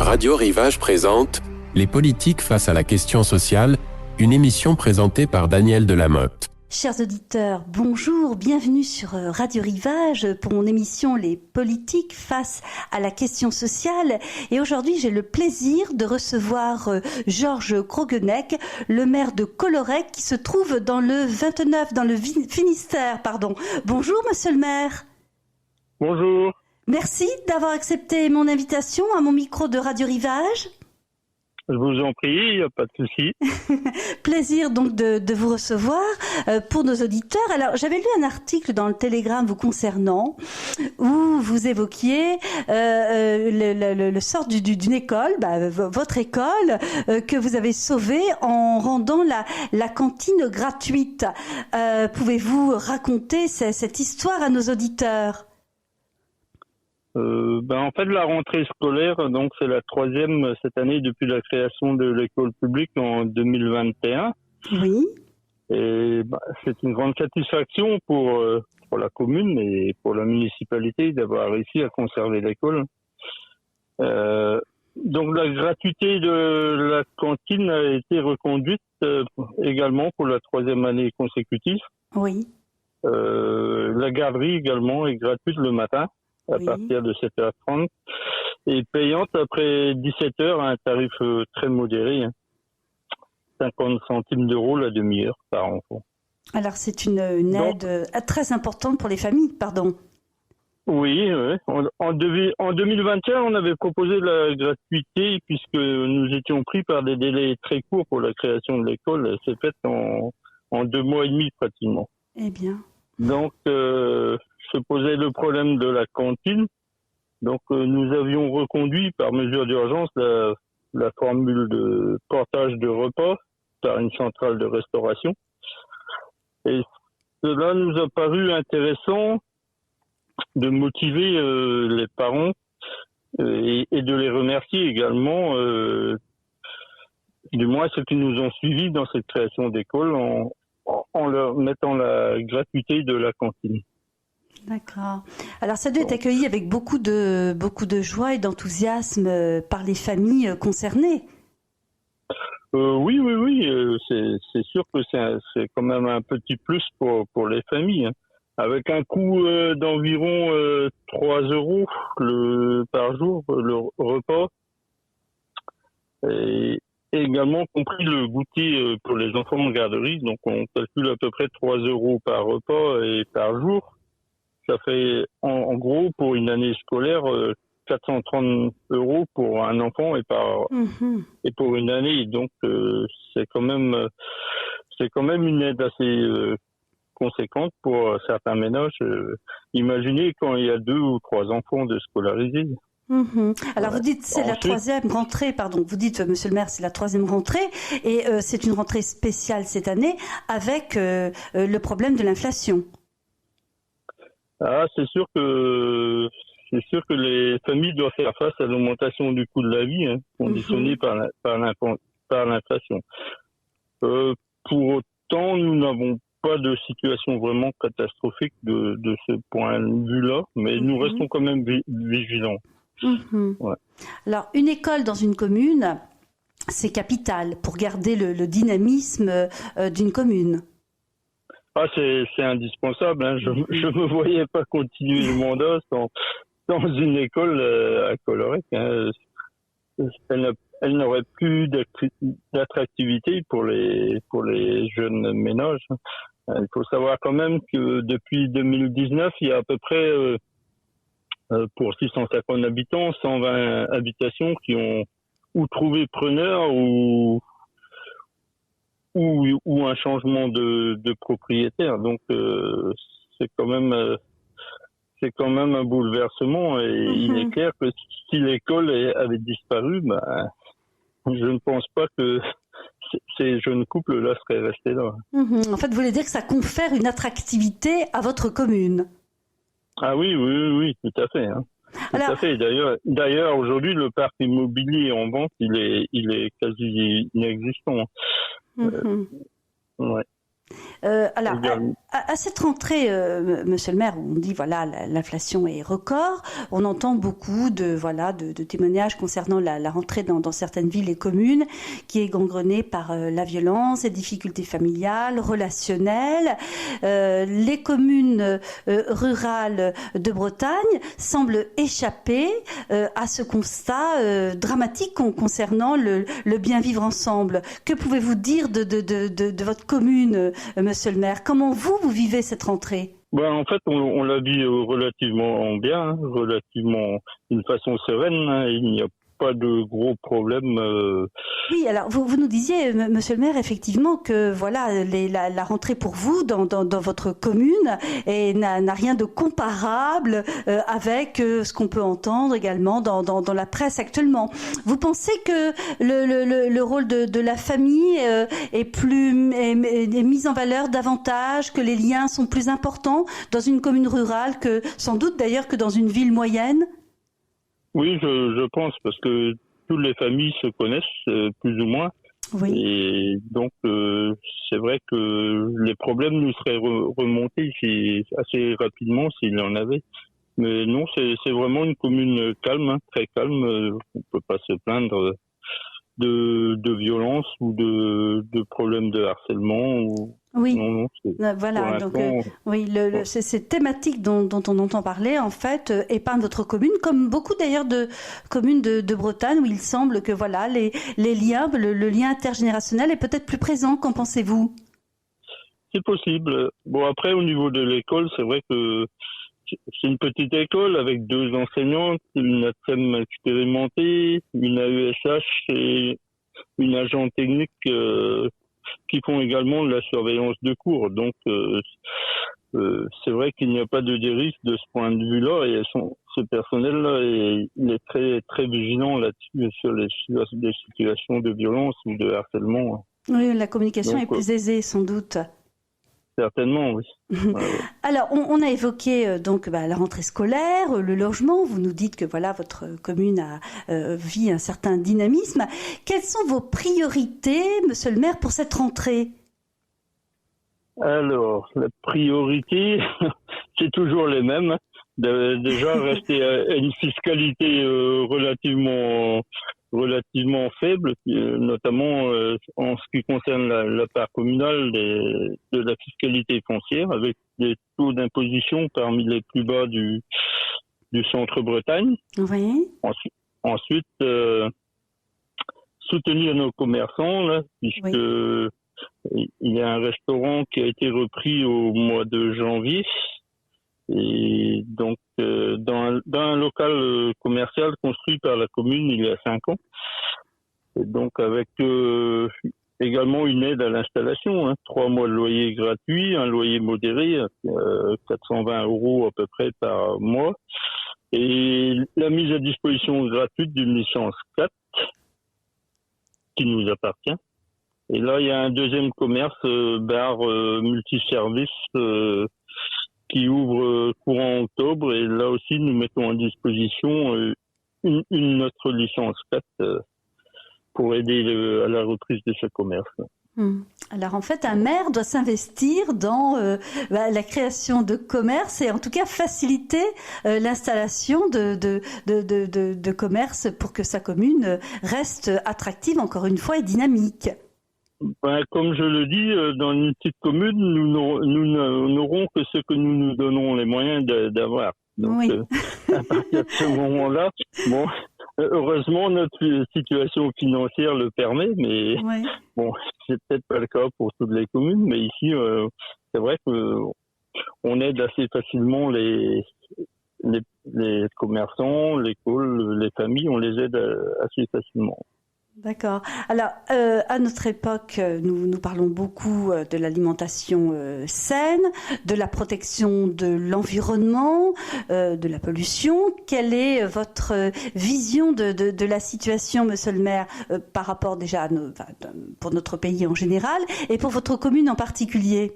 Radio Rivage présente Les politiques face à la question sociale, une émission présentée par Daniel Delamotte. Chers auditeurs, bonjour, bienvenue sur Radio Rivage pour mon émission Les politiques face à la question sociale. Et aujourd'hui, j'ai le plaisir de recevoir Georges Krogeneck, le maire de Collorec, qui se trouve dans le 29, dans le Finistère, pardon. Bonjour, monsieur le maire. Bonjour. Merci d'avoir accepté mon invitation à mon micro de Radio Rivage. Je vous en prie, il n'y a pas de souci. Plaisir donc de vous recevoir pour nos auditeurs. Alors, j'avais lu un article dans le Télégramme vous concernant où vous évoquiez le sort d'une école, votre école, que vous avez sauvée en rendant la cantine gratuite. Pouvez-vous raconter cette histoire à nos auditeurs ? En fait, la rentrée scolaire, donc c'est la troisième cette année depuis la création de l'école publique en 2021. Oui. Et c'est une grande satisfaction pour la commune et pour la municipalité d'avoir réussi à conserver l'école. Donc la gratuité de la cantine a été reconduite également pour la troisième année consécutive. Oui. La garderie également est gratuite le matin. À partir de 7h30 et payante après 17h à un tarif très modéré, 50 centimes d'euros la demi-heure par enfant. Alors c'est une aide très importante pour les familles, pardon. Oui. En 2021, on avait proposé la gratuité puisque nous étions pris par des délais très courts pour la création de l'école. Elle s'est faite en 2 mois et demi pratiquement. Eh bien. Donc, se posait le problème de la cantine. Donc, nous avions reconduit par mesure d'urgence la formule de portage de repas par une centrale de restauration. Et cela nous a paru intéressant de motiver les parents et de les remercier également, du moins ceux qui nous ont suivis dans cette création d'école en leur mettant la gratuité de la cantine. D'accord. Alors ça doit être accueilli avec beaucoup de joie et d'enthousiasme par les familles concernées. Oui. C'est sûr que c'est quand même un petit plus pour les familles, hein. Avec un coût d'environ 3 euros par jour, le repas. Et également compris le goûter pour les enfants en garderie. Donc on calcule à peu près 3 euros par repas et par jour. Ça fait en gros pour une année scolaire 430 euros pour un enfant et pour une année. Donc c'est quand même une aide assez conséquente pour certains ménages. Imaginez quand il y a 2 ou 3 enfants de scolariser. Alors vous dites c'est la troisième rentrée, pardon, vous dites monsieur le maire c'est la troisième rentrée et c'est une rentrée spéciale cette année avec le problème de l'inflation. Ah, c'est sûr que les familles doivent faire face à l'augmentation du coût de la vie, conditionnée par l'inflation. Pour autant, nous n'avons pas de situation vraiment catastrophique de ce point de vue-là, mais nous restons quand même vigilants. Ouais. Alors, une école dans une commune, c'est capital pour garder le dynamisme d'une commune. Ah, c'est indispensable, hein. Je me voyais pas continuer le mandat sans une école à Collorec, hein. Elle n'aurait plus d'attractivité pour les jeunes ménages. Il faut savoir quand même que depuis 2019, il y a à peu près pour 650 habitants, 120 habitations qui ont ou trouvé preneur ou un changement de propriétaire. Donc c'est quand même un bouleversement et il est clair que si l'école avait disparu, je ne pense pas que ces jeunes couples-là seraient restés là. En fait, vous voulez dire que ça confère une attractivité à votre commune? Ah oui, tout à fait. Hein. Tout à fait. D'ailleurs, aujourd'hui, le parc immobilier en vente, il est quasi inexistant. Ouais. Alors, à cette rentrée, Monsieur le maire, on dit voilà, l'inflation est record. On entend beaucoup de témoignages concernant la rentrée dans certaines villes et communes qui est gangrenée par la violence, les difficultés familiales, relationnelles. Les communes rurales de Bretagne semblent échapper à ce constat dramatique concernant le bien vivre ensemble. Que pouvez-vous dire de votre commune, Monsieur le maire? Comment vous vivez cette rentrée? En fait, on la vit relativement bien, relativement d'une façon sereine. Hein. Il n'y a pas de gros problèmes. Oui, alors vous nous disiez, Monsieur le maire, effectivement que voilà la rentrée pour vous dans votre commune n'a rien de comparable avec ce qu'on peut entendre également dans la presse actuellement. Vous pensez que le rôle de la famille est mis en valeur davantage, que les liens sont plus importants dans une commune rurale que sans doute d'ailleurs que dans une ville moyenne? Oui, je pense, parce que toutes les familles se connaissent, plus ou moins. Oui. Et donc, c'est vrai que les problèmes nous seraient remontés ici assez rapidement s'il y en avait. Mais non, c'est vraiment une commune calme, hein, très calme. On peut pas se plaindre de violence ou de problèmes de harcèlement. Oui. Non, voilà. Donc, oui, ces thématiques dont on entend parler, en fait, épinglent votre commune, comme beaucoup d'ailleurs de communes de Bretagne, où il semble que voilà, les liens, le lien intergénérationnel est peut-être plus présent. Qu'en pensez-vous? C'est possible. Bon, après, au niveau de l'école, c'est vrai que c'est une petite école avec 2 enseignantes, une ATSEM expérimentée, une AESH et une agent technique qui font également de la surveillance de cours. Donc, c'est vrai qu'il n'y a pas de dérive de ce point de vue-là, et ce personnel-là il est très, très vigilant là-dessus sur les situations de violence ou de harcèlement. Oui, la communication est plus aisée, sans doute. Certainement, oui. Alors, on a évoqué la rentrée scolaire, le logement. Vous nous dites que voilà, votre commune vit un certain dynamisme. Quelles sont vos priorités, Monsieur le maire, pour cette rentrée? Alors, la priorité, c'est toujours les mêmes. Déjà, rester à une fiscalité relativement faible, notamment en ce qui concerne la part communale de la fiscalité foncière, avec des taux d'imposition parmi les plus bas du centre-Bretagne. Oui. Ensuite, soutenir nos commerçants, là, puisque il y a un restaurant qui a été repris au mois de janvier. Et donc, dans un local commercial construit par la commune il y a 5 ans. Et donc, avec également une aide à l'installation, 3 mois de loyer gratuit, un loyer modéré, 420 € à peu près par mois, et la mise à disposition gratuite d'une licence 4 qui nous appartient. Et là, il y a un deuxième commerce, bar multiservice, qui ouvre courant octobre, et là aussi nous mettons à disposition une autre licence 4 pour aider à la reprise de ce commerce. Alors en fait, un maire doit s'investir dans la création de commerce et en tout cas faciliter l'installation de commerce pour que sa commune reste attractive encore une fois et dynamique. Comme je le dis, dans une petite commune, nous n'aurons que ce que nous nous donnons les moyens d'avoir. Donc, oui. À partir de ce moment-là, bon, heureusement, notre situation financière le permet, mais oui. Bon, c'est peut-être pas le cas pour toutes les communes, mais ici, c'est vrai que on aide assez facilement les commerçants, l'école, les familles, on les aide assez facilement. D'accord. Alors, à notre époque, nous parlons beaucoup de l'alimentation saine, de la protection de l'environnement, de la pollution. Quelle est votre vision de la situation, Monsieur le maire, par rapport déjà pour notre pays en général et pour votre commune en particulier?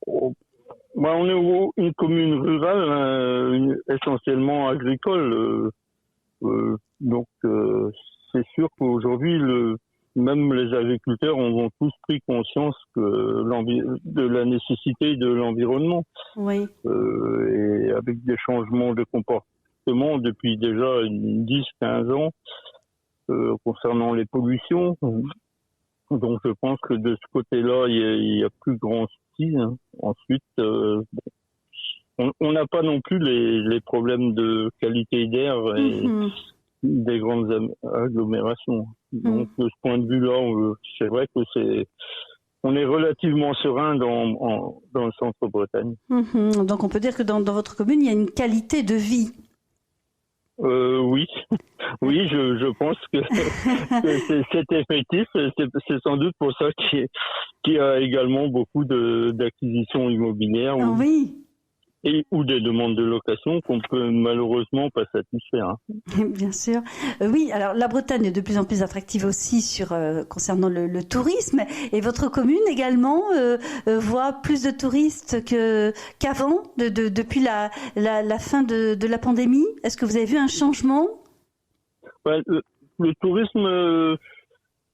On est une commune rurale, essentiellement agricole. Donc, c'est sûr qu'aujourd'hui, le même les agriculteurs ont tous pris conscience de la nécessité de l'environnement. Oui. Et avec des changements de comportement depuis déjà 10-15 ans concernant les pollutions. Donc je pense que de ce côté-là, il y a plus grand souci. Hein. Ensuite, on n'a pas non plus les problèmes de qualité d'air et des grandes agglomérations. Donc de ce point de vue-là, c'est vrai que on est relativement serein dans le centre-Bretagne. Donc on peut dire que dans votre commune, il y a une qualité de vie. Oui, oui, je pense que c'est effectif. C'est sans doute pour ça qu'il y a également beaucoup d'acquisitions immobilières Oui. ou des demandes de location qu'on peut malheureusement pas satisfaire. Bien sûr. Oui, alors la Bretagne est de plus en plus attractive aussi concernant le tourisme. Et votre commune également voit plus de touristes qu'avant, depuis la fin de la pandémie. Est-ce que vous avez vu un changement ? Le tourisme,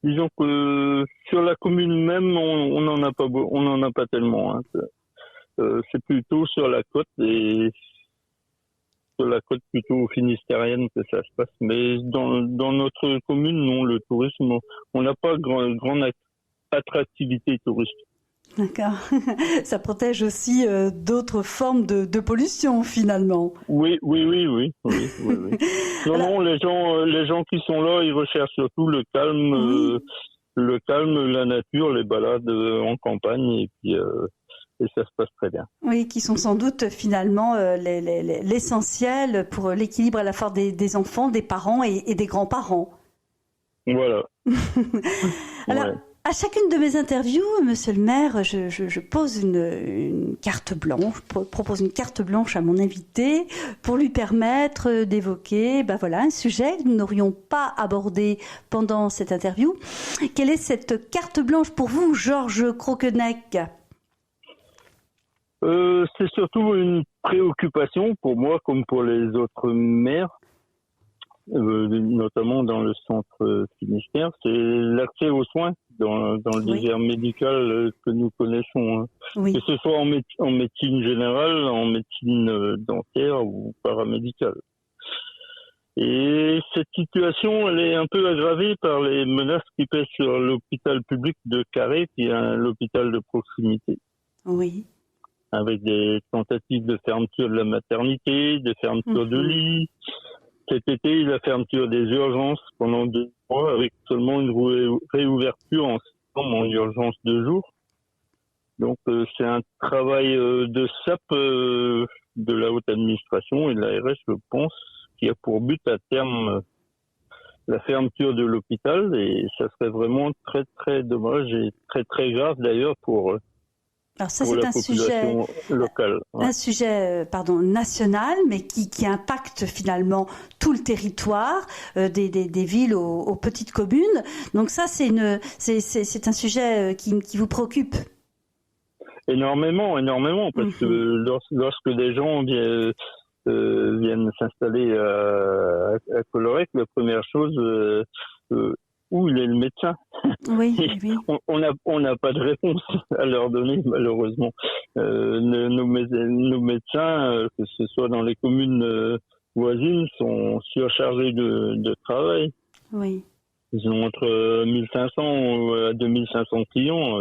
disons que sur la commune même, on n'en a pas tellement. Hein. C'est plutôt sur la côte et sur la côte plutôt finistérienne que ça se passe. Mais dans notre commune, non, le tourisme, on n'a pas grande attractivité touristique. D'accord. Ça protège aussi d'autres formes de pollution finalement. Oui. Non, les gens qui sont là, ils recherchent surtout le calme, la nature, les balades en campagne et puis. Et ça se passe très bien. Oui, qui sont sans doute finalement l'essentiel pour l'équilibre à la fois des enfants, des parents et des grands-parents. Voilà. Alors, à chacune de mes interviews, monsieur le maire, je pose une carte blanche, je propose une carte blanche à mon invité pour lui permettre d'évoquer un sujet que nous n'aurions pas abordé pendant cette interview. Quelle est cette carte blanche pour vous, Georges Croquenec ? C'est surtout une préoccupation pour moi comme pour les autres maires, notamment dans le centre Finistère, c'est l'accès aux soins dans le désert médical que nous connaissons. Hein. Oui. Que ce soit en médecine générale, en médecine dentaire ou paramédicale. Et cette situation, elle est un peu aggravée par les menaces qui pèsent sur l'hôpital public de Carhaix, qui est l'hôpital de proximité. Oui. Avec des tentatives de fermeture de la maternité, de fermeture de lits. Cet été, la fermeture des urgences pendant 2 mois, avec seulement une réouverture en septembre en urgence de jour. Donc, c'est un travail de sape de la haute administration et de l'ARS, je pense, qui a pour but à terme la fermeture de l'hôpital. Et ça serait vraiment très, très dommage et très, très grave d'ailleurs pour... Alors ça, c'est un sujet local, un sujet national, mais qui impacte finalement tout le territoire, des villes aux petites communes. Donc ça, c'est un sujet qui vous préoccupe. Énormément, parce que lorsque des gens viennent s'installer à Collorec, la première chose, où il est le médecin? Oui. On n'a pas de réponse à leur donner, malheureusement. Nos médecins, que ce soit dans les communes voisines, sont surchargés de travail. Oui. Ils ont entre 1500 à 2500 clients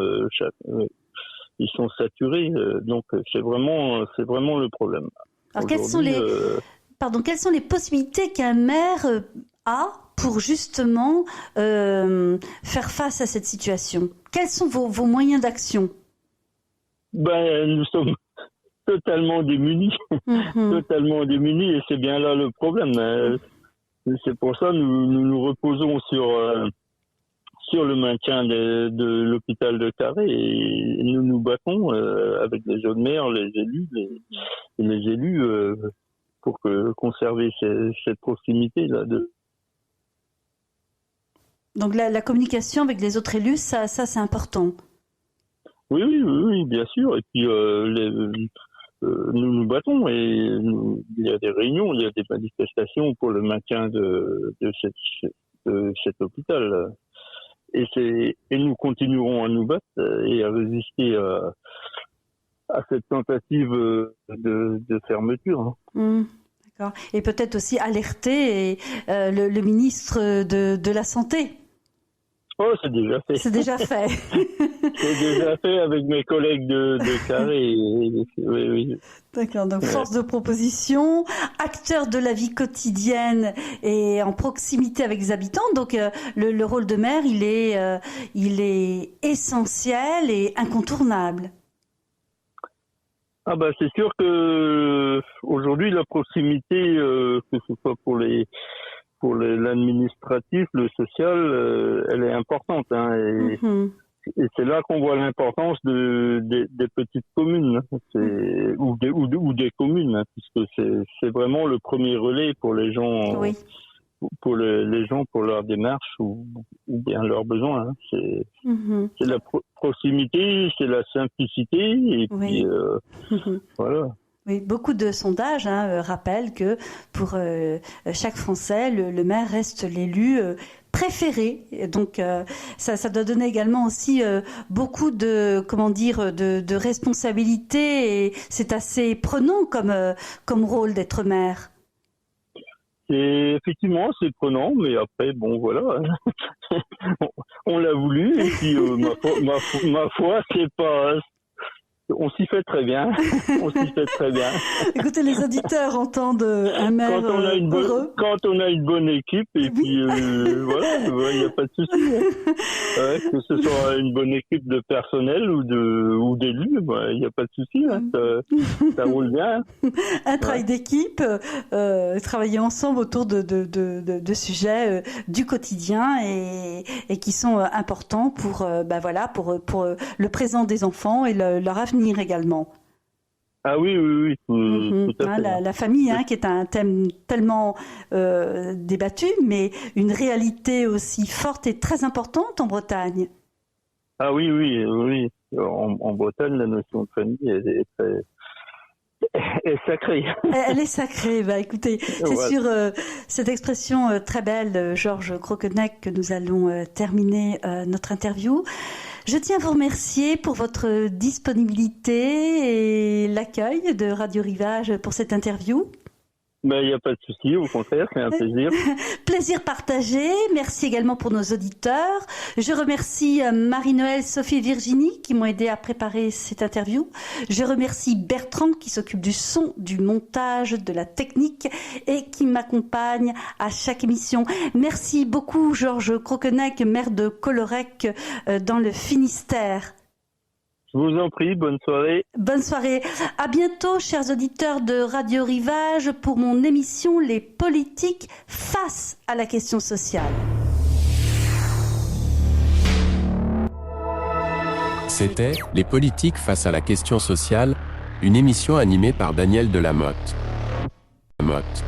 ils sont saturés, donc c'est vraiment le problème. Alors quelles sont les possibilités qu'un maire a pour justement faire face à cette situation? Quels sont vos moyens d'action? Nous sommes totalement démunis, totalement démunis, et c'est bien là le problème. C'est pour ça que nous reposons sur le maintien de l'hôpital de Carhaix, et nous nous battons avec les jeunes maires, les élus, pour conserver cette proximité-là. Donc la communication avec les autres élus, ça c'est important. Oui, bien sûr. Et puis nous nous battons, et il y a des réunions, il y a des manifestations pour le maintien de cet hôpital. et nous continuerons à nous battre et à résister à cette tentative de fermeture. D'accord. Et peut-être aussi alerter le ministre de la Santé. Oh, c'est déjà fait. C'est déjà fait. C'est déjà fait avec mes collègues de Carré. Oui. D'accord, donc force de proposition, acteur de la vie quotidienne et en proximité avec les habitants. Donc le rôle de maire, il est essentiel et incontournable. Ah bah c'est sûr que aujourd'hui la proximité, que ce soit pour l'administratif, le social, elle est importante, hein, et c'est là qu'on voit l'importance des petites communes, ou des communes, hein, puisque c'est vraiment le premier relais pour les gens, pour les gens pour leur démarche ou bien leurs besoins. Hein. C'est la proximité, c'est la simplicité, et puis voilà. Oui, beaucoup de sondages rappellent que pour chaque Français, le maire reste l'élu préféré. Et donc ça doit donner également aussi beaucoup de responsabilités, et c'est assez prenant comme rôle d'être maire. Effectivement, c'est prenant, mais après, bon, voilà, on l'a voulu, et puis ma foi, c'est pas. On s'y fait très bien. Écoutez, les auditeurs entendent un maire heureux. Quand on a une bonne équipe, et puis voilà, il n'y a pas de souci. Hein. Que ce soit une bonne équipe de personnel ou d'élus, il n'y a pas de souci. Hein. Ça roule bien. Un travail d'équipe, travailler ensemble autour de sujets du quotidien et qui sont importants pour le présent des enfants et leur avenir également. Ah oui, tout à fait. La famille, qui est un thème tellement débattu, mais une réalité aussi forte et très importante en Bretagne. Ah oui. En Bretagne, la notion de famille, est sacrée. Elle est sacrée. Écoutez, c'est sur cette expression très belle, Georges Croquenec, que nous allons terminer notre interview. Je tiens à vous remercier pour votre disponibilité et l'accueil de Radio Rivage pour cette interview. Il n'y a pas de souci, au contraire, c'est un plaisir. Plaisir partagé. Merci également pour nos auditeurs. Je remercie Marie-Noël, Sophie et Virginie qui m'ont aidé à préparer cette interview. Je remercie Bertrand qui s'occupe du son, du montage, de la technique et qui m'accompagne à chaque émission. Merci beaucoup Georges Croquenec, maire de Collorec dans le Finistère. Je vous en prie, bonne soirée. Bonne soirée. À bientôt, chers auditeurs de Radio Rivage, pour mon émission Les politiques face à la question sociale. C'était Les politiques face à la question sociale, une émission animée par Daniel Delamotte. Motte.